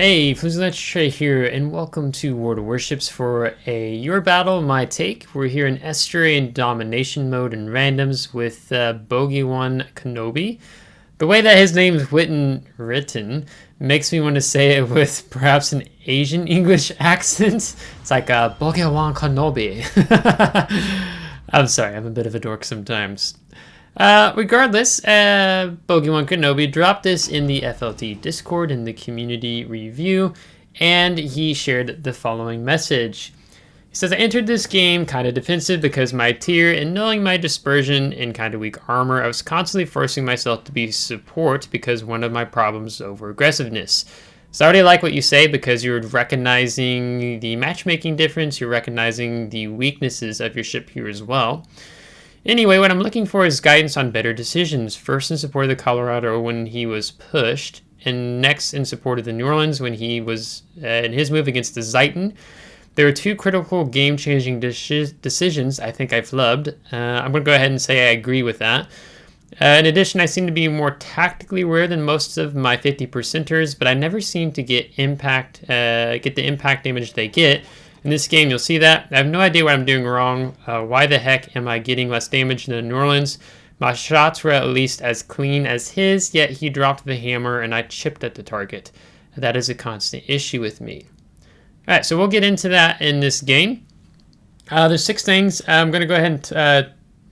Hey, FlimsyLunchTray here, and welcome to World of Warships for a Your Battle, My Take. We're here in STRIX and Domination mode and randoms with BoghieWanKanobie. The way that his name's written makes me want to say it with perhaps an Asian English accent. It's like BoghieWanKanobie. I'm sorry, I'm a bit of a dork sometimes. Regardless, BoghieWanKanobie dropped this in the FLT Discord in the community review, and he shared the following message. He says, I entered this game kind of defensive because my tier, and knowing my dispersion and kind of weak armor, I was constantly forcing myself to be support because one of my problems is over aggressiveness. So I already like what you say because you're recognizing the matchmaking difference, you're recognizing the weaknesses of your ship here as well. Anyway, what I'm looking for is guidance on better decisions. First in support of the Colorado when he was pushed, and next in support of the New Orleans when he was in his move against the Ziton. There are two critical game-changing decisions I think I flubbed. I'm going to go ahead and say I agree with that. In addition, I seem to be more tactically aware than most of my 50%ers, but I never seem to get the impact damage they get. In this game, you'll see that. I have no idea what I'm doing wrong. Why the heck am I getting less damage than New Orleans? My shots were at least as clean as his, yet he dropped the hammer and I chipped at the target. That is a constant issue with me. Alright, so we'll get into that in this game. There's 6 things I'm going to go ahead and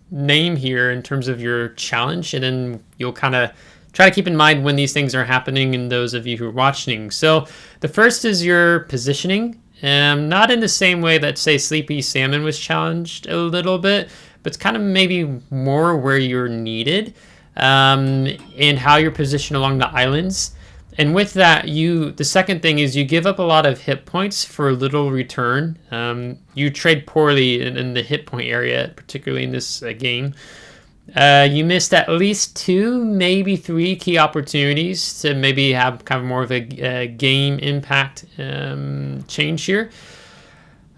name here in terms of your challenge, and then you'll kind of try to keep in mind when these things are happening and those of you who are watching. So the first is your positioning. Not in the same way that, say, Sleepy Salmon was challenged a little bit, but it's kind of maybe more where you're needed and how you're positioned along the islands. And with that, the second thing is you give up a lot of hit points for little return. You trade poorly in the hit point area, particularly in this game. You missed at least 2, maybe 3 key opportunities to maybe have kind of more of a game impact change here.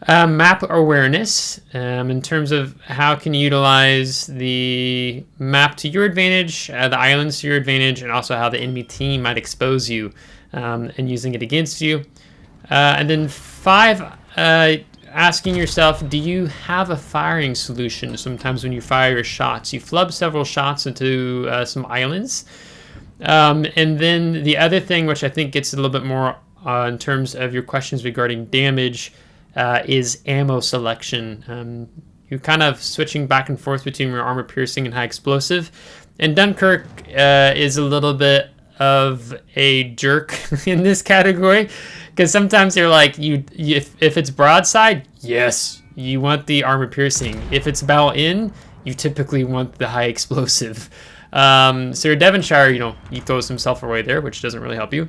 Map awareness, in terms of how can you utilize the map to your advantage, the islands to your advantage, and also how the enemy team might expose you and using it against you. And then 5, asking yourself, do you have a firing solution? Sometimes when you fire your shots, you flub several shots into some islands. And then the other thing, which I think gets a little bit more in terms of your questions regarding damage, is ammo selection. You're kind of switching back and forth between your armor piercing and high explosive. And Dunkerque is a little bit of a jerk in this category, because sometimes you're like, if it's broadside, yes, you want the armor piercing. If it's bow in, you typically want the high explosive. So your Devonshire, he throws himself away there, which doesn't really help you.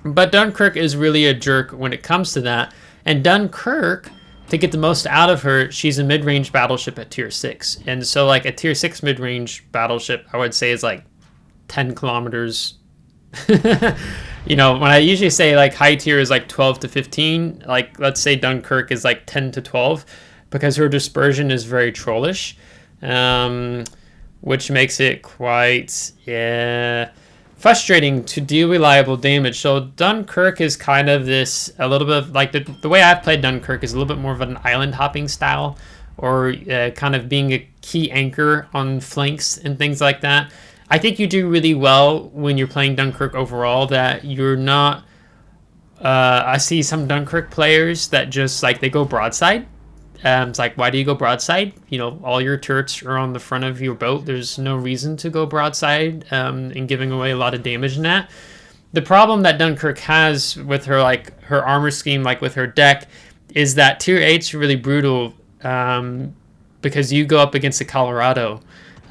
But Dunkerque is really a jerk when it comes to that. And Dunkerque, to get the most out of her, she's a mid-range battleship at tier 6. And so like a tier 6 mid-range battleship, I would say is like 10 kilometers. When I usually say like high tier is like 12 to 15, like let's say Dunkerque is like 10 to 12, because her dispersion is very trollish, which makes it quite frustrating to deal reliable damage. So Dunkerque is kind of a little bit of like the way I've played Dunkerque is a little bit more of an island hopping style, or kind of being a key anchor on flanks and things like that. I think you do really well when you're playing Dunkerque overall, that you're not, I see some Dunkerque players that just like, they go broadside. It's like, why do you go broadside? All your turrets are on the front of your boat. There's no reason to go broadside and giving away a lot of damage in that. The problem that Dunkerque has with her, like her armor scheme, like with her deck, is that tier 8's really brutal because you go up against the Colorado.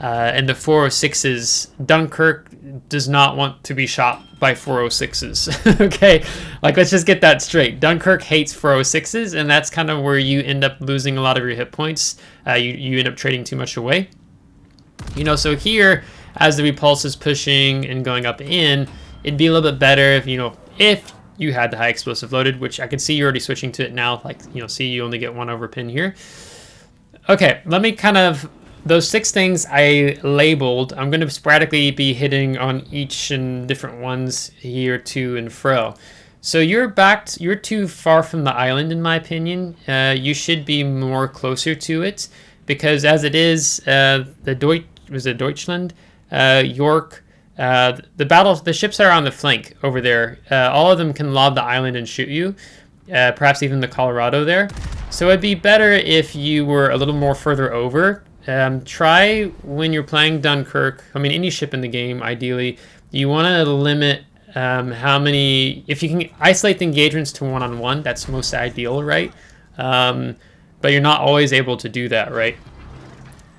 And the 406s, Dunkerque does not want to be shot by 406s. Okay, like let's just get that straight. Dunkerque hates 406s, and that's kind of where you end up losing a lot of your hit points. You end up trading too much away. So here, as the repulse is pushing and going up in, it'd be a little bit better if you had the high explosive loaded, which I can see you're already switching to it now. Like, see you only get 1 over pin here. Okay, let me kind of those 6 things I labeled, I'm going to sporadically be hitting on each and different ones here to and fro. So you're too far from the island, in my opinion. You should be more closer to it, because as it is, Deutschland, York, the ships are on the flank over there. All of them can lob the island and shoot you, perhaps even the Colorado there. So it'd be better if you were a little more further over. Try when you're playing Dunkirk, I mean any ship in the game, ideally, you want to limit how many, if you can isolate the engagements to one-on-one, that's most ideal, right? But you're not always able to do that, right?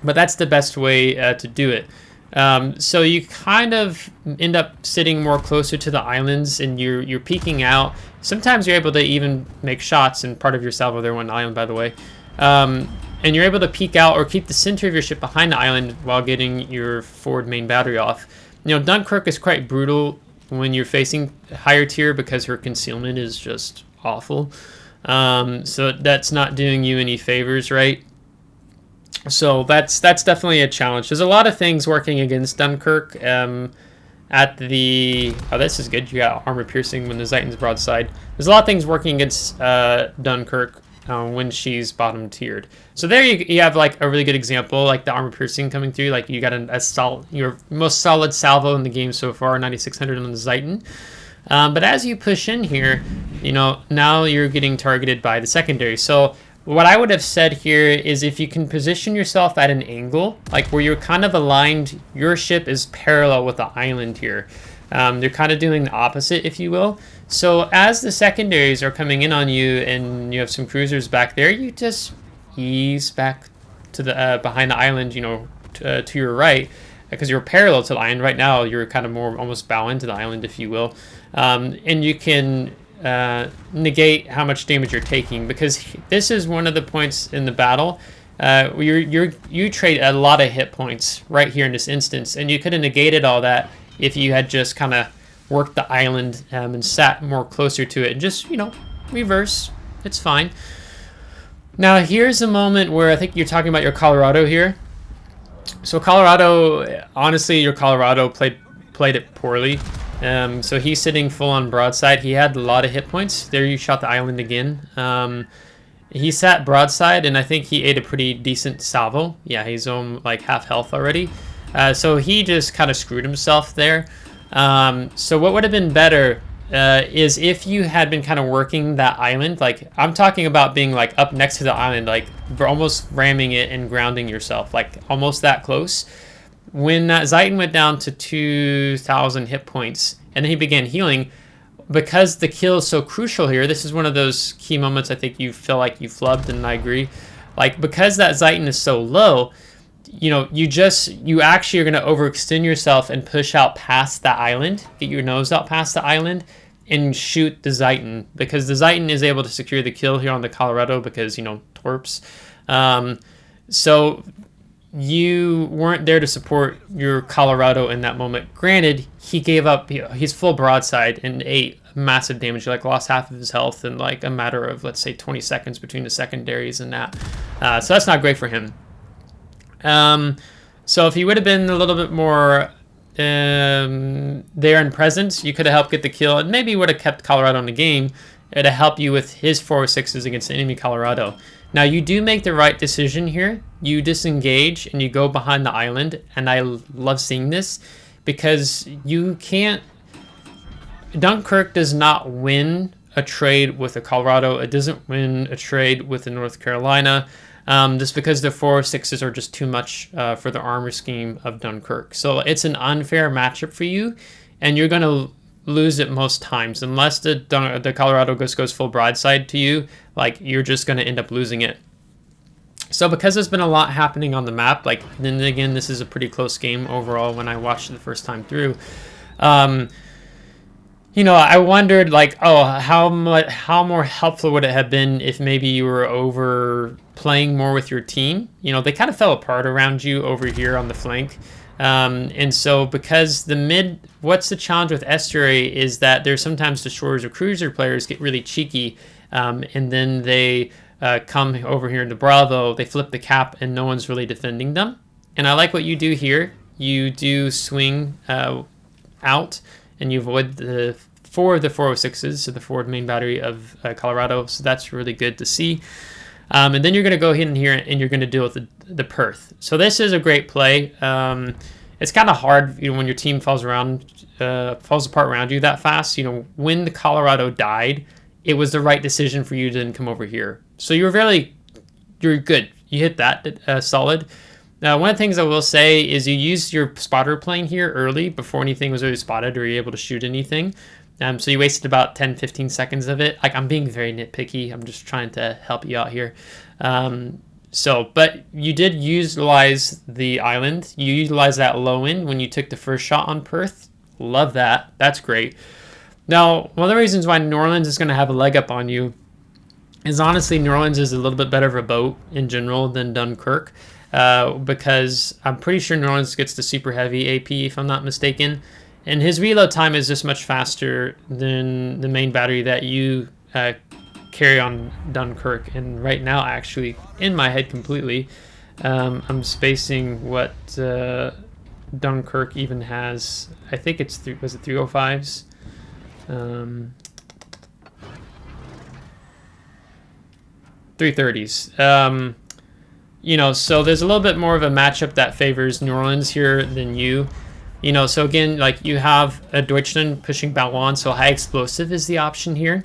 But that's the best way to do it. So you kind of end up sitting more closer to the islands, and you're peeking out. Sometimes you're able to even make shots, and part of your salvo there went island, by the way. And you're able to peek out or keep the center of your ship behind the island while getting your forward main battery off. You know, Dunkirk is quite brutal when you're facing higher tier because her concealment is just awful. So that's not doing you any favors, right? So that's definitely a challenge. There's a lot of things working against Dunkirk. At the... Oh, this is good. You got armor piercing when the Zeiton's broadside. There's a lot of things working against Dunkirk when she's bottom tiered. So there you have like a really good example, like the armor piercing coming through. Like you got your most solid salvo in the game so far, 9600 on the Zeiton. But as you push in here, you know, now you're getting targeted by the secondary. So what I would have said here is if you can position yourself at an angle, like where you're kind of aligned, your ship is parallel with the island here. They're kind of doing the opposite, if you will. So as the secondaries are coming in on you and you have some cruisers back there, you just ease back to the behind the island, you know, to your right, because you're parallel to the island. Right now, you're kind of more almost bow into the island, if you will. And you can negate how much damage you're taking, because this is one of the points in the battle you trade a lot of hit points right here in this instance, and you could have negated all that if you had just kind of worked the island and sat more closer to it and just, you know, reverse. It's fine. Now here's a moment where I think you're talking about your Colorado here. So Colorado, honestly, your Colorado played it poorly. So he's sitting full on broadside. He had a lot of hit points. There you shot the island again. He sat broadside, and I think he ate a pretty decent salvo. Yeah, he's on like half health already. So he just kind of screwed himself there. So what would have been better is if you had been kind of working that island. Like I'm talking about being like up next to the island, like almost ramming it and grounding yourself, like almost that close. When Zeiton went down to 2,000 hit points and then he began healing, because the kill is so crucial here, this is one of those key moments I think you feel like you flubbed, and I agree. Like, because that Zeiton is so low, you know, you actually are going to overextend yourself and push out past the island, get your nose out past the island, and shoot the Zeiton, because the Zeiton is able to secure the kill here on the Colorado because, you know, torps. So you weren't there to support your Colorado in that moment. Granted, he gave up, you know, his full broadside and ate massive damage, like lost half of his health in like a matter of, let's say, 20 seconds between the secondaries and that. So that's not great for him. So if he would have been a little bit more there in presence, you could have helped get the kill, and maybe would have kept Colorado in the game. It'd have helped you with his 406s against the enemy Colorado. Now, you do make the right decision here. You disengage and you go behind the island, and I love seeing this because you can't... Dunkirk does not win a trade with the Colorado. It doesn't win a trade with the North Carolina, just because the 406s are just too much for the armor scheme of Dunkirk. So it's an unfair matchup for you, and you're going to lose it most times unless the Colorado goes full broadside to you. Like, you're just going to end up losing it. So because there's been a lot happening on the map, like, then again, this is a pretty close game overall when I watched it the first time through. You know, I wondered, like, oh, how more helpful would it have been if maybe you were over playing more with your team? You know, they kind of fell apart around you over here on the flank. And so because what's the challenge with Estuary is that there's sometimes destroyers or cruiser players get really cheeky, and then they come over here into Bravo, they flip the cap, and no one's really defending them. And I like what you do here. You do swing out, and you avoid the 4 of the 406s, so the forward main battery of Colorado. So that's really good to see. And then you're going to go in here and you're going to deal with the Perth. So this is a great play. It's kind of hard, when your team falls apart around you that fast. When the Colorado died, it was the right decision for you to then come over here. So you're good. You hit that solid. Now, one of the things I will say is you used your spotter plane here early before anything was really spotted or you're able to shoot anything. So you wasted about 10-15 seconds of it. Like, I'm being very nitpicky. I'm just trying to help you out here. But you did utilize the island. You utilized that low end when you took the first shot on Perth. Love that. That's great. Now, one of the reasons why New Orleans is going to have a leg up on you is honestly New Orleans is a little bit better of a boat in general than Dunkirk. Because I'm pretty sure New Orleans gets the super heavy AP, if I'm not mistaken. And his reload time is just much faster than the main battery that you carry on Dunkirk. And right now, actually, in my head completely, I'm spacing what Dunkirk even has. I think it's, was it 305s? 330s. So there's a little bit more of a matchup that favors New Orleans here than you. So again, like you have a Deutschland pushing Ballon, so high explosive is the option here.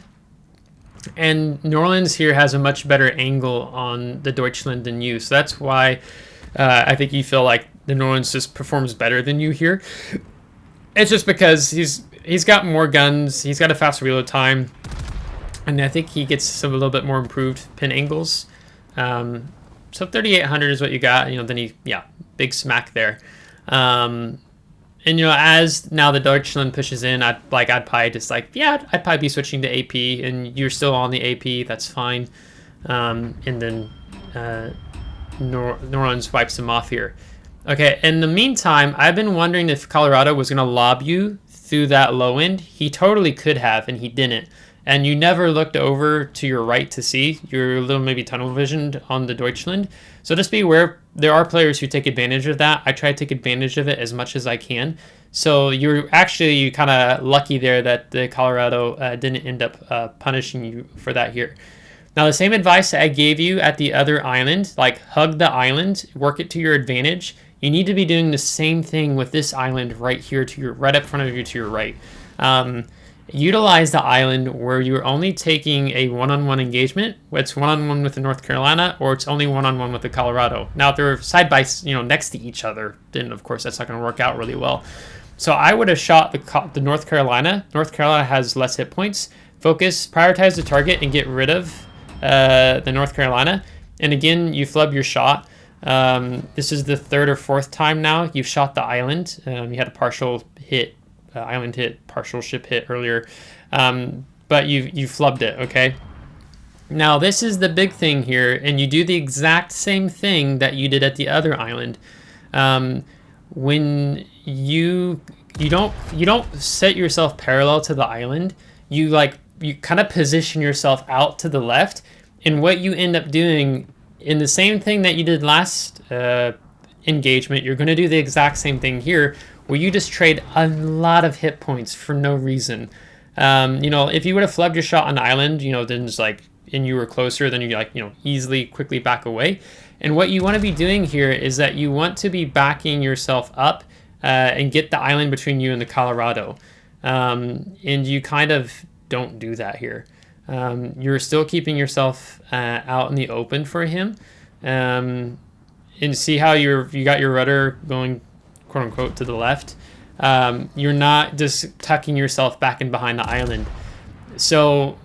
And New Orleans here has a much better angle on the Deutschland than you. So that's why I think you feel like the New Orleans just performs better than you here. It's just because he's got more guns, he's got a faster reload time, and I think he gets a little bit more improved pin angles. So 3,800 is what you got. Then big smack there. And as now the Deutschland pushes in, I'd probably just I'd probably be switching to AP, and you're still on the AP. That's fine. And then New Orleans wipes him off here. Okay. In the meantime, I've been wondering if Colorado was going to lob you through that low end. He totally could have, and he didn't. And you never looked over to your right to see. You're a little maybe tunnel visioned on the Deutschland. So just be aware, there are players who take advantage of that. I try to take advantage of it as much as I can. So you're actually kind of lucky there that the Colorado didn't end up punishing you for that here. Now, the same advice I gave you at the other island, like hug the island, work it to your advantage. You need to be doing the same thing with this island right here to your right up front of you to your right. Utilize the island where you're only taking a one-on-one engagement. It's one-on-one with the North Carolina, or it's only one-on-one with the Colorado. Now, if they're side by, next to each other, then of course that's not going to work out really well. So I would have shot the North Carolina. North Carolina has less hit points. Focus, prioritize the target, and get rid of the North Carolina. And again, you flub your shot. This is the third or fourth time now you've shot the island. You had a partial hit. Island hit, partial ship hit earlier, but you flubbed it. Okay, now this is the big thing here, and you do the exact same thing that you did at the other island. When you don't set yourself parallel to the island, you kind of position yourself out to the left, and what you end up doing in the same thing that you did last engagement, you're going to do the exact same thing here, where you just trade a lot of hit points for no reason. If you would have flubbed your shot on the island, then it's and you were closer, then you easily, quickly back away. And what you want to be doing here is that you want to be backing yourself up and get the island between you and the Colorado. And you kind of don't do that here. You're still keeping yourself out in the open for him. And see how you got your rudder going, quote unquote, to the left. You're not just tucking yourself back in behind the island. So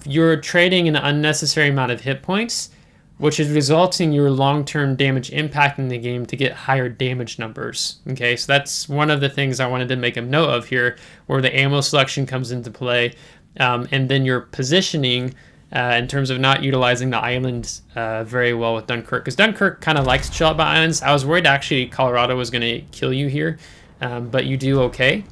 you're trading an unnecessary amount of hit points, which is resulting in your long-term damage impact in the game to get higher damage numbers. Okay, so that's one of the things I wanted to make a note of here, where the ammo selection comes into play, and then your positioning in terms of not utilizing the islands very well with Dunkirk, because Dunkirk kind of likes to chill out by islands. I was worried actually Colorado was going to kill you here, but you do okay.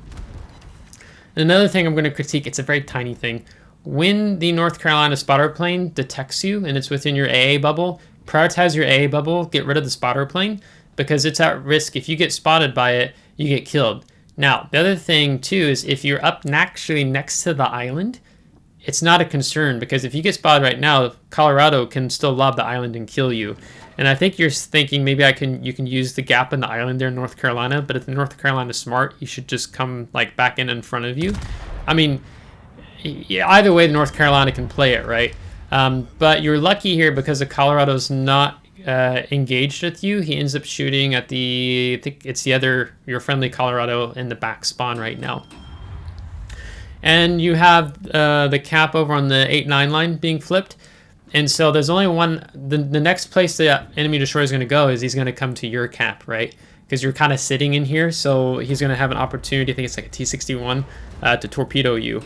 And another thing I'm going to critique, it's a very tiny thing. When the North Carolina spotter plane detects you and it's within your AA bubble, prioritize your AA bubble, get rid of the spotter plane, because it's at risk. If you get spotted by it, you get killed. Now, the other thing too is if you're up actually next to the island, it's not a concern, because if you get spotted right now, Colorado can still lob the island and kill you. And I think you're thinking maybe you can use the gap in the island there in North Carolina, but if North Carolina's smart, you should just come like back in front of you. I mean, either way, North Carolina can play it, right? But you're lucky here because the Colorado's not engaged with you. He ends up shooting at I think it's your friendly Colorado in the back spawn right now. And you have the cap over on the 8-9 line being flipped. And so there's only one, the next place the enemy destroyer is going to go is he's going to come to your cap, right? Because you're kind of sitting in here, so he's going to have an opportunity, I think it's like a T-61, to torpedo you.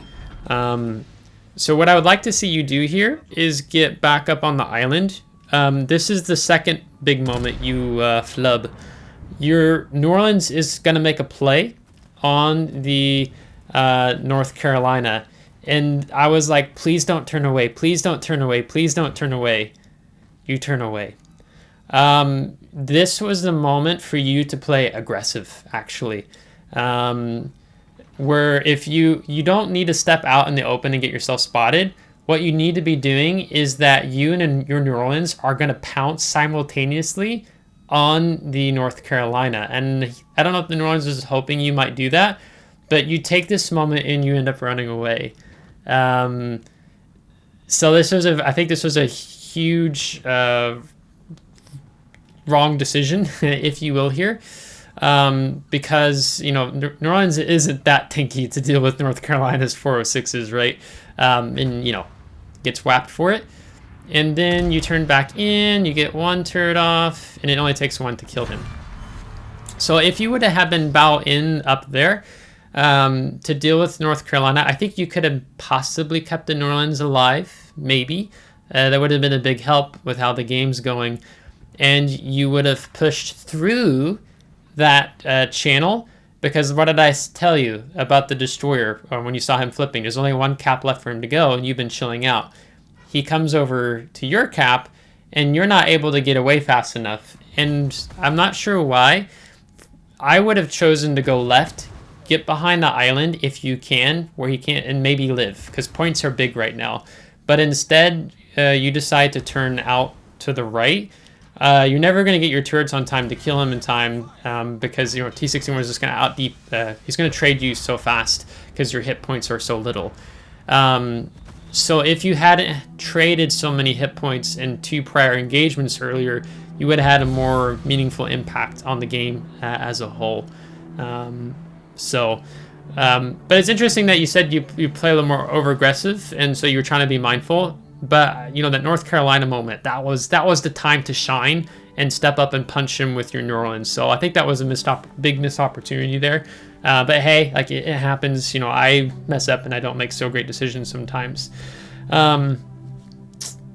So what I would like to see you do here is get back up on the island. This is the second big moment, you flub. Your New Orleans is going to make a play on the North Carolina. And I was like, please don't turn away. Please don't turn away. Please don't turn away. You turn away. This was the moment for you to play aggressive, actually. Where if you don't need to step out in the open and get yourself spotted. What you need to be doing is that you and your New Orleans are going to pounce simultaneously on the North Carolina. And I don't know if the New Orleans was hoping you might do that, but you take this moment and you end up running away. So this was I think this was a huge wrong decision, if you will, here. Because, you know, New Orleans isn't that tanky to deal with North Carolina's 406s, right? And, you know, gets whapped for it. And then you turn back in, you get one turret off, and it only takes one to kill him. So if you would have been bow in up there to deal with North Carolina, I think you could have possibly kept the New Orleans alive, maybe. That would have been a big help with how the game's going. And you would have pushed through that channel, because what did I tell you about the destroyer when you saw him flipping? There's only one cap left for him to go, and you've been chilling out. He comes over to your cap, and you're not able to get away fast enough. And I'm not sure why. I would have chosen to go left, get behind the island if you can, where he can't, and maybe live, because points are big right now. But instead, you decide to turn out to the right. You're never going to get your turrets on time to kill him in time, because, you know, T-61 is just going to out-deep. He's going to trade you so fast because your hit points are so little. So if you hadn't traded so many hit points in 2 prior engagements earlier, you would have had a more meaningful impact on the game as a whole. But it's interesting that you said you play a little more over-aggressive, and so you were trying to be mindful. But, you know, that North Carolina moment, that was the time to shine and step up and punch him with your New Orleans. So I think that was a big missed opportunity there. But hey, like it happens. You know, I mess up and I don't make so great decisions sometimes.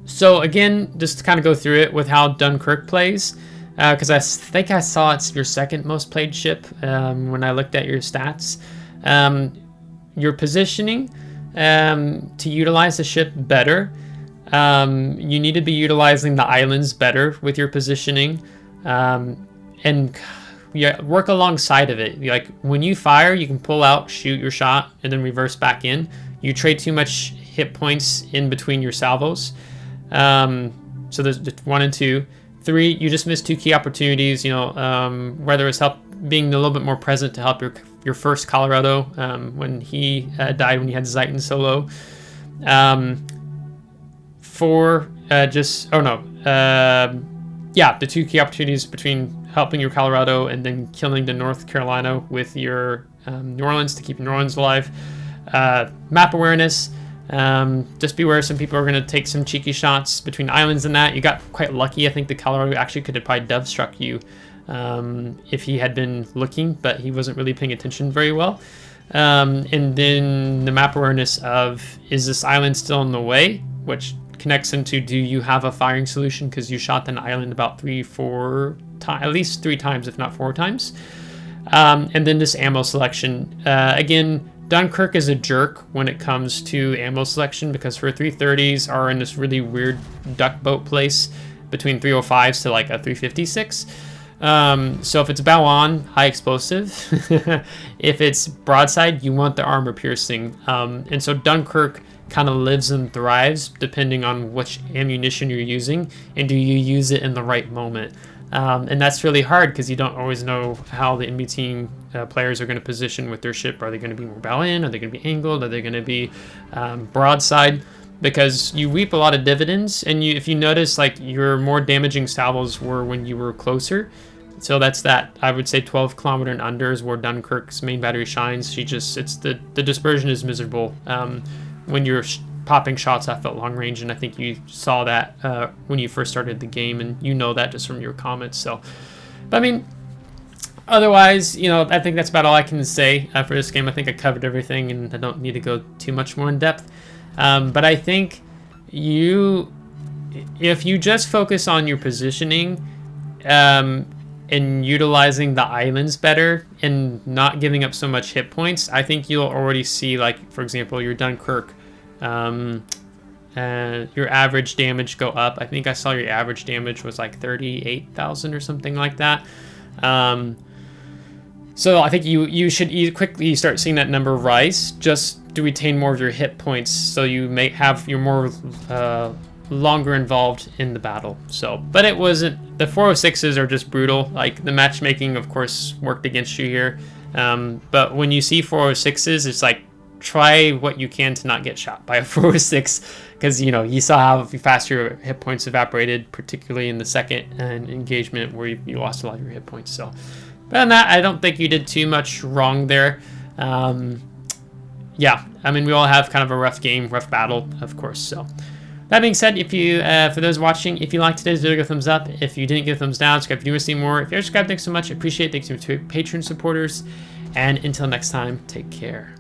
So again, just to kind of go through it with how Dunkerque plays, because I think I saw it's your second most played ship when I looked at your stats. Your positioning to utilize the ship better. You need to be utilizing the islands better with your positioning, and work alongside of it. Like when you fire, you can pull out, shoot your shot, and then reverse back in. You trade too much hit points in between your salvos. So there's 1 and 2. 3, you just missed 2 key opportunities. You know, whether it's being a little bit more present to help your first Colorado when he died when you had Zeiton solo. 4, the 2 key opportunities between helping your Colorado and then killing the North Carolina with your New Orleans to keep New Orleans alive. Map awareness. Just beware, some people are going to take some cheeky shots between islands and that. You got quite lucky. I think the Colorado actually could have probably dove struck you if he had been looking, but he wasn't really paying attention very well. And then the map awareness of, is this island still in the way, which connects into, do you have a firing solution, because you shot an island about 3-4 times, at least 3 times, if not 4 times. And then this ammo selection. Again, Dunkerque is a jerk when it comes to ammo selection, because her 330s are in this really weird duck boat place between 305s to like a 356. So if it's bow on, high explosive. If it's broadside, you want the armor piercing. And so Dunkirk kind of lives and thrives depending on which ammunition you're using, and do you use it in the right moment. And that's really hard because you don't always know how the enemy team players are going to position with their ship. Are they going to be more bow in? Are they going to be angled? Are they going to be broadside? Because you reap a lot of dividends, and if you notice, like, your more damaging salvos were when you were closer. So that's that. I would say 12 kilometer and under is where Dunkirk's main battery shines. The dispersion is miserable when you're popping shots off at long range, and I think you saw that when you first started the game, and you know that just from your comments. So, but I mean, otherwise, you know, I think that's about all I can say for this game. I think I covered everything, and I don't need to go too much more in depth. But I think if you just focus on your positioning and utilizing the islands better and not giving up so much hit points, I think you'll already see, like, for example, your Dunkirk, your average damage go up. I think I saw your average damage was like 38,000 or something like that. So I think you should quickly start seeing that number rise just to retain more of your hit points, so you may have you're more longer involved in the battle. So, but it wasn't, the 406s are just brutal. Like, the matchmaking, of course, worked against you here. But when you see 406s, it's like, try what you can to not get shot by a 406, because, you know, you saw how fast your hit points evaporated, particularly in the second engagement where you lost a lot of your hit points. So, but on that, I don't think you did too much wrong there. Yeah, I mean, we all have kind of a rough game, rough battle, of course. So, that being said, if you, for those watching, if you liked today's video, give a thumbs up. If you didn't, give a thumbs down. Subscribe if you want to see more. If you're subscribed, thanks so much. I appreciate it. Thanks to Patreon supporters. And until next time, take care.